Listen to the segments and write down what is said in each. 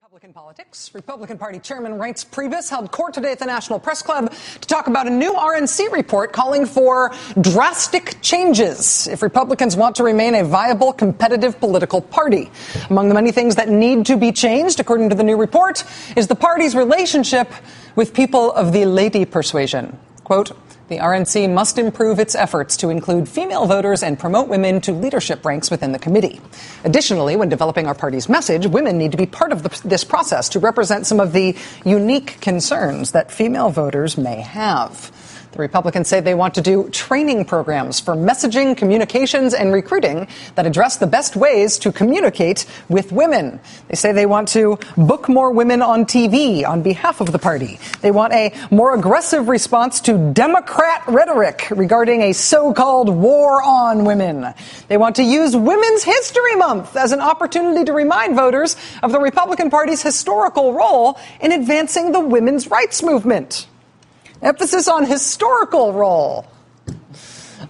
Republican politics. Republican Party Chairman Reince Priebus held court today at the National Press Club to talk about a new RNC report calling for drastic changes if Republicans want to remain a viable, competitive political party. Among the many things that need to be changed, according to the new report, is the party's relationship with people of the lady persuasion. Quote, the RNC must improve its efforts to include female voters and promote women to leadership ranks within the committee. Additionally, when developing our party's message, women need to be part of this process to represent some of the unique concerns that female voters may have. The Republicans say they want to do training programs for messaging, communications, and recruiting that address the best ways to communicate with women. They say they want to book more women on TV on behalf of the party. They want a more aggressive response to Democrat rhetoric regarding a so-called war on women. They want to use Women's History Month as an opportunity to remind voters of the Republican Party's historical role in advancing the women's rights movement. Emphasis on historical role.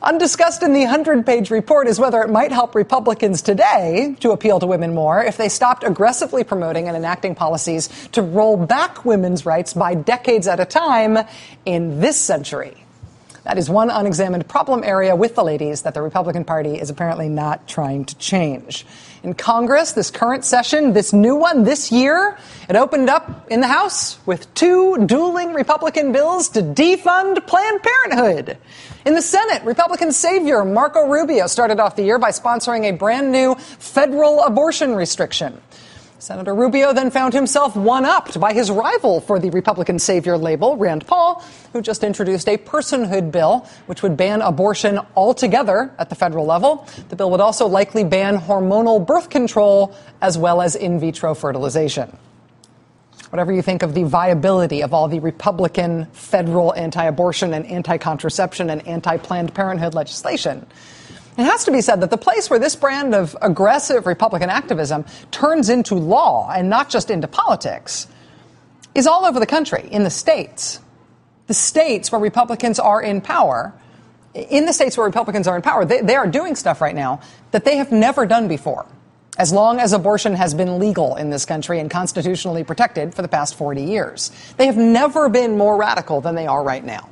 Undiscussed in the 100-page report is whether it might help Republicans today to appeal to women more if they stopped aggressively promoting and enacting policies to roll back women's rights by decades at a time in this century. That is one unexamined problem area with the ladies that the Republican Party is apparently not trying to change. In Congress, this current session, this new one this year, it opened up in the House with two dueling Republican bills to defund Planned Parenthood. In the Senate, Republican savior Marco Rubio started off the year by sponsoring a brand new federal abortion restriction. Senator Rubio then found himself one-upped by his rival for the Republican savior label, Rand Paul, who just introduced a personhood bill, which would ban abortion altogether at the federal level. The bill would also likely ban hormonal birth control as well as in vitro fertilization. Whatever you think of the viability of all the Republican federal anti-abortion and anti-contraception and anti-Planned Parenthood legislation, it has to be said that the place where this brand of aggressive Republican activism turns into law and not just into politics is all over the country, in the states. The states where Republicans are in power, they are doing stuff right now that they have never done before, as long as abortion has been legal in this country and constitutionally protected for the past 40 years. They have never been more radical than they are right now.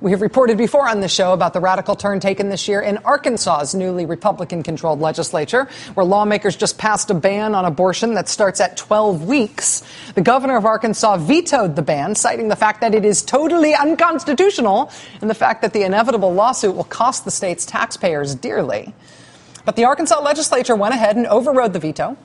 We have reported before on this show about the radical turn taken this year in Arkansas's newly Republican-controlled legislature, where lawmakers just passed a ban on abortion that starts at 12 weeks. The governor of Arkansas vetoed the ban, citing the fact that it is totally unconstitutional and the fact that the inevitable lawsuit will cost the state's taxpayers dearly. But the Arkansas legislature went ahead and overrode the veto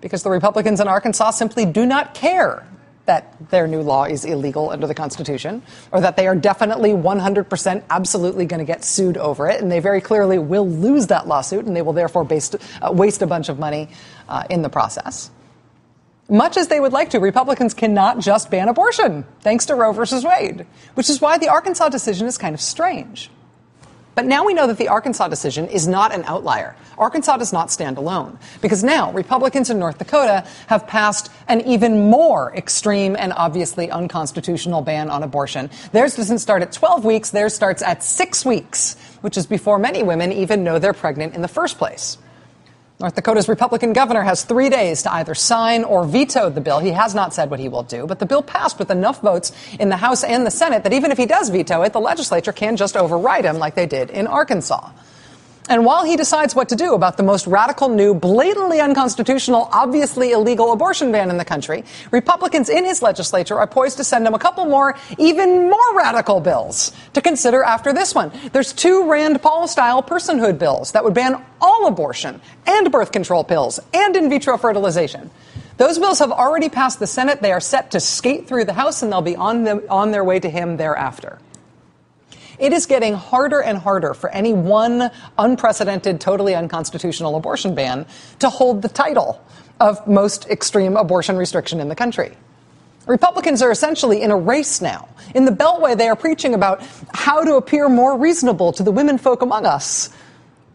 because the Republicans in Arkansas simply do not care that their new law is illegal under the Constitution, or that they are definitely 100% absolutely going to get sued over it, and they very clearly will lose that lawsuit, and they will therefore waste a bunch of money in the process. Much as they would like to, Republicans cannot just ban abortion, thanks to Roe versus Wade, which is why the Arkansas decision is kind of strange. But now we know that the Arkansas decision is not an outlier. Arkansas does not stand alone, because now Republicans in North Dakota have passed an even more extreme and obviously unconstitutional ban on abortion. Theirs doesn't start at 12 weeks. Theirs starts at 6 weeks, which is before many women even know they're pregnant in the first place. North Dakota's Republican governor has 3 days to either sign or veto the bill. He has not said what he will do, but the bill passed with enough votes in the House and the Senate that even if he does veto it, the legislature can just override him like they did in Arkansas. And while he decides what to do about the most radical, new, blatantly unconstitutional, obviously illegal abortion ban in the country, Republicans in his legislature are poised to send him a couple more, even more radical bills to consider after this one. There's two Rand Paul-style personhood bills that would ban all abortion and birth control pills and in vitro fertilization. Those bills have already passed the Senate. They are set to skate through the House, and they'll be on their way to him thereafter. It is getting harder and harder for any one unprecedented, totally unconstitutional abortion ban to hold the title of most extreme abortion restriction in the country. Republicans are essentially in a race now. In the Beltway, they are preaching about how to appear more reasonable to the women folk among us.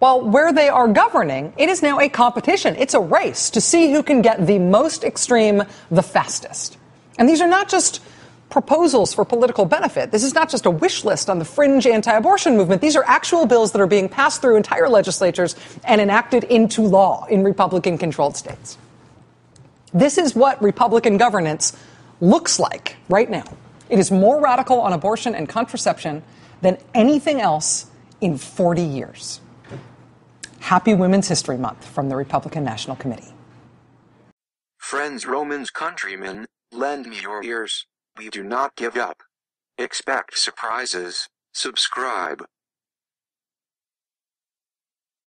While where they are governing, it is now a competition. It's a race to see who can get the most extreme the fastest. And these are not just proposals for political benefit. This is not just a wish list on the fringe anti-abortion movement. These are actual bills that are being passed through entire legislatures and enacted into law in Republican-controlled states. This is what Republican governance looks like right now. It is more radical on abortion and contraception than anything else in 40 years. Happy Women's History Month from the Republican National Committee. Friends, Romans, countrymen, lend me your ears. We do not give up. Expect surprises. Subscribe.